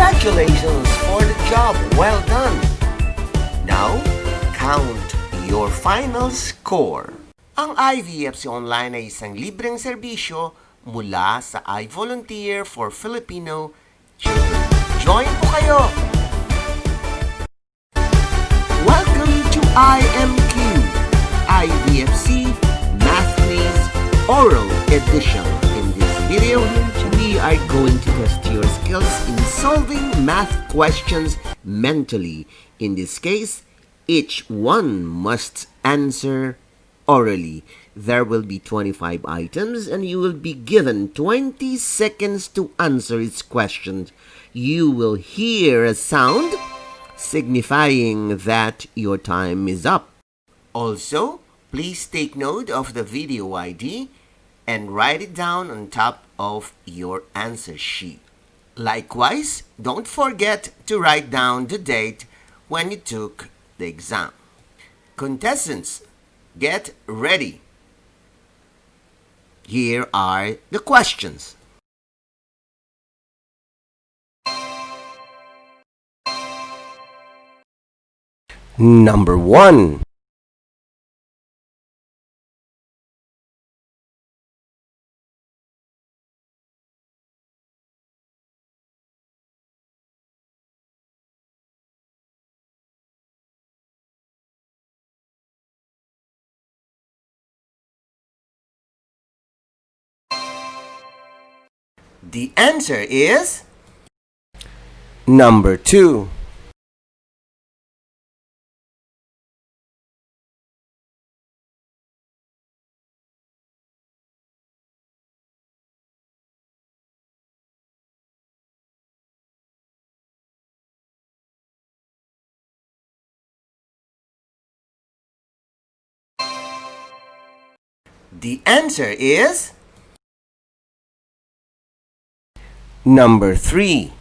Congratulations for the job well done! Now, count your final score. Ang IVFC Online ay isang libreng serbisyo mula sa I Volunteer for Filipino Children. Join po kayo! Welcome to IMQ, IVFC Math Quiz Oral Edition. In this video, we are going to test your skills in solving math questions mentally. In this case, each one must answer orally. There will be 25 items and you will be given 20 seconds to answer its questions. You will hear a sound signifying that your time is up. Also, please take note of the video ID and write it down on top of your answer sheet. Likewise, don't forget to write down the date when you took the exam. Contestants, get ready. Here are the questions. Number 1. The answer is number 2. The answer is number 3.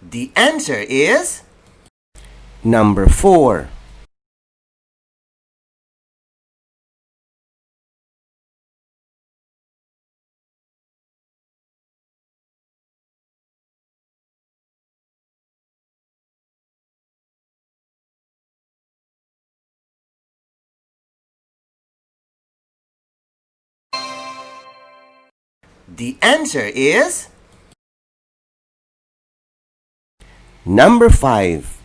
The answer is number 4. The answer is number 5.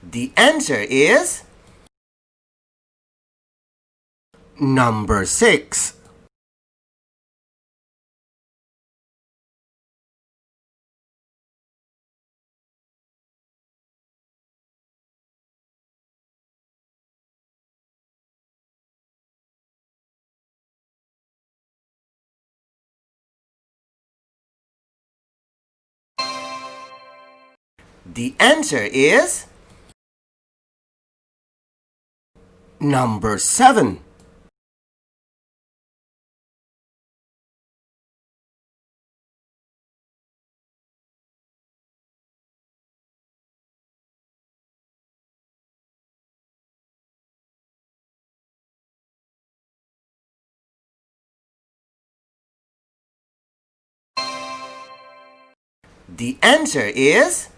The answer is number 6. The answer is number 7. The answer is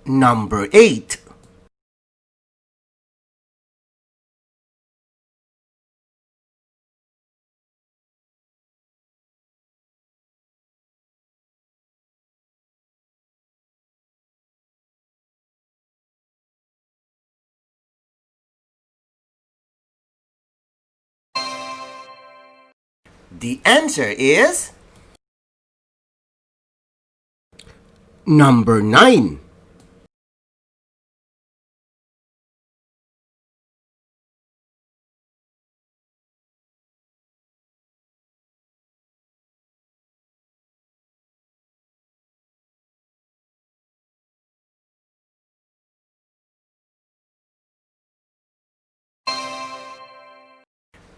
number 8. The answer is Number 9.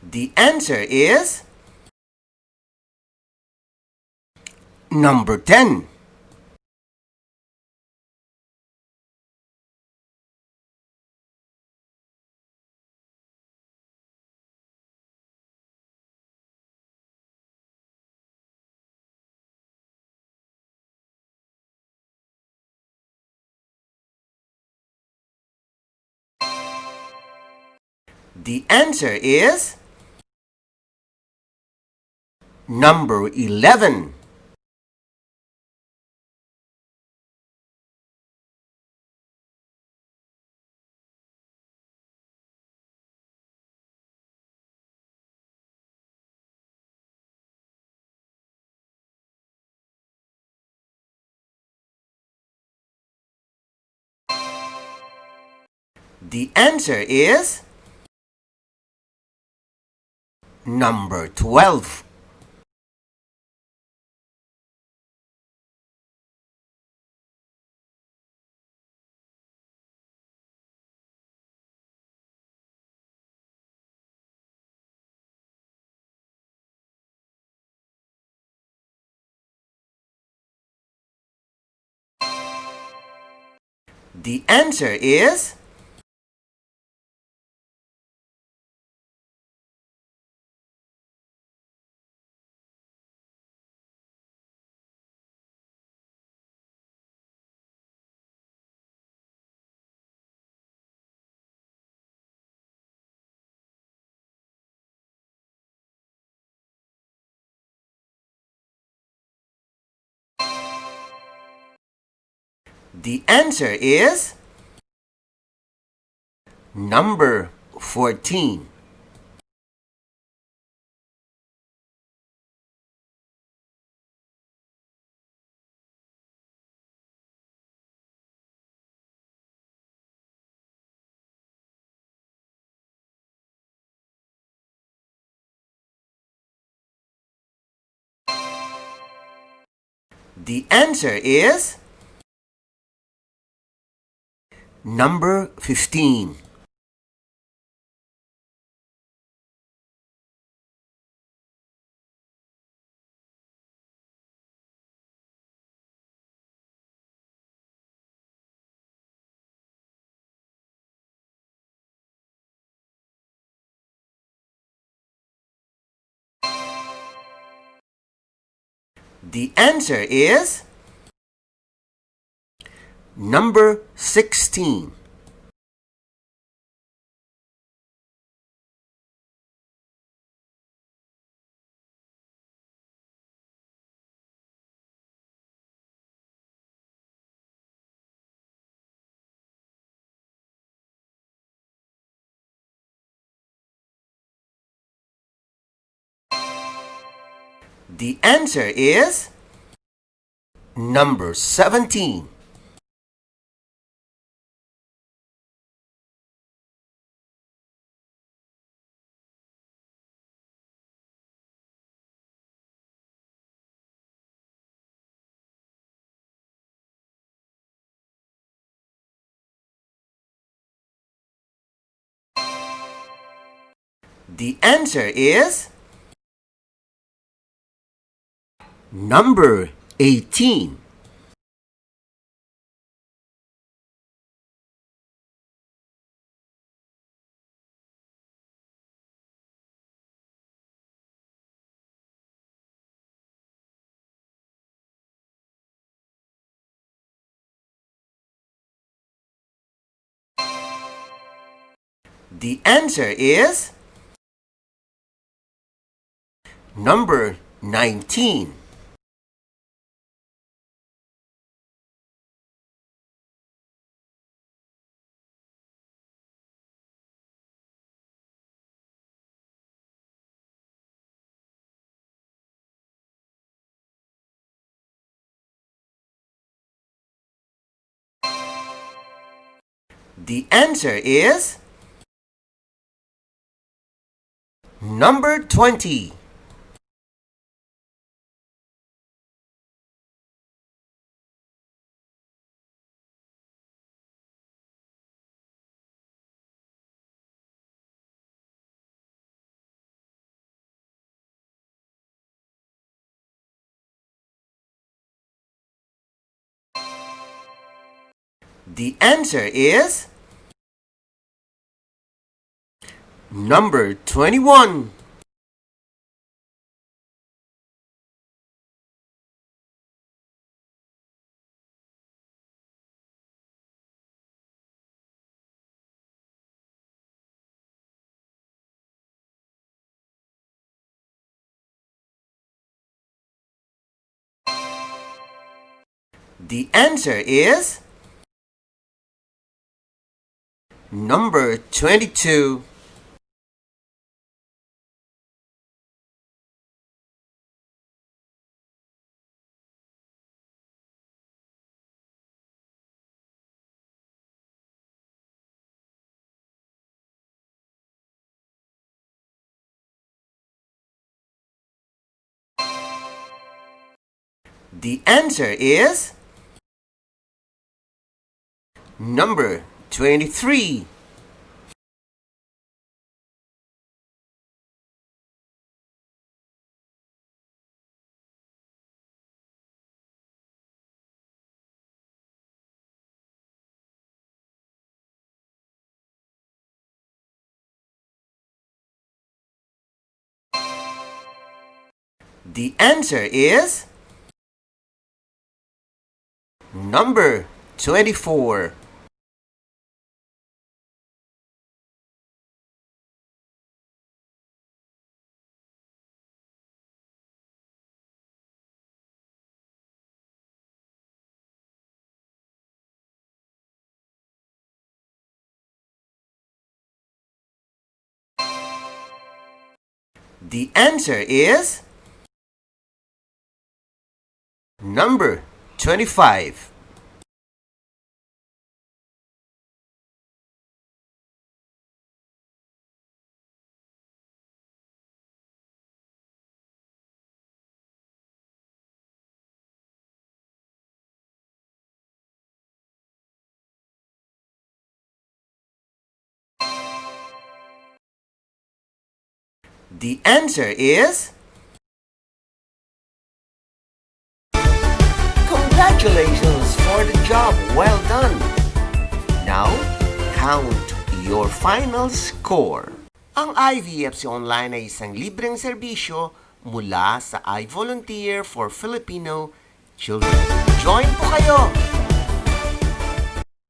The answer is number 10. The answer is number 11. The answer is number 12. The answer is the answer is number 14. The answer is number 15. The answer is number 16. The answer is number 17. The answer is number 18. The answer is number 19. The answer is number 20. The answer is number 21. The answer is number 22. The answer is number 23. The answer is number 24. The answer is number 25. The answer is congratulations for the job well done. Now, count your final score. Ang IVFC Online ay isang libreng serbisyo mula sa I Volunteer for Filipino Children. Join po kayo!